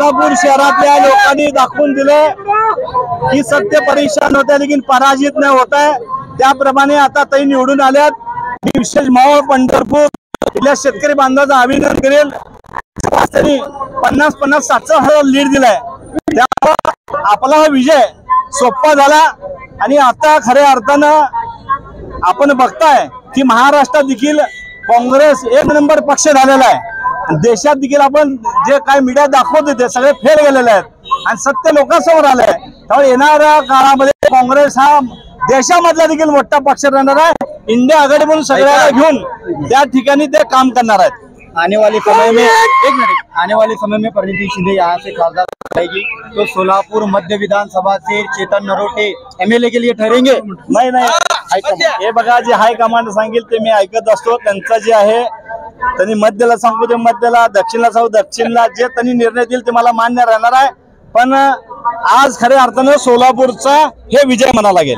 सोलापूर शहरातल्या लोकांनी दाखवून दिलं की सत्य परेशान होते लेकिन पराजित नाही होत आहे। त्याप्रमाणे आता ताई निवडून आल्यात। मी विशेष मावळ पंढरपूर इथल्या शेतकरी बांधवांचं अभिनंदन करेल। त्यांनी 50-60 हजार लीड दिलाय। त्यामुळे आपला हा विजय सोपा झाला आणि आता खऱ्या अर्थानं आपण बघताय की महाराष्ट्रात देखील काँग्रेस एक नंबर पक्ष झालेला आहे। देशात देखील आपण जे काय मीडिया दाखवत होते सगळे फेल गेलेले आहेत आणि सत्य लोकांसमोर आलंय। त्यामुळे येणाऱ्या काळामध्ये काँग्रेस हा देशामधला देखील मोठा पक्ष राहणार आहे। इंडिया आघाडी म्हणून सगळ्याला घेऊन त्या ठिकाणी ते काम करणार आहेत। आने वाले समय में परिणीति शिंदे यहाँ से खासदार रहेगी तो सोलापुर मध्य विधानसभा से चेतन नरोटे एमएलए के लिए ठहरेंगे। नाही हे बघा जे हायकमांड सांगेल ते मी ऐकत असतो। त्यांचं जे आहे त्यांनी मध्यला सांगू ते मध्यला, दक्षिणला सांगू दक्षिणला, जे त्यांनी निर्णय देईल ते मला मान्य राहणार आहे। पण आज खऱ्या अर्थानं सोलापूरचा हे विजय म्हणावा लागेल।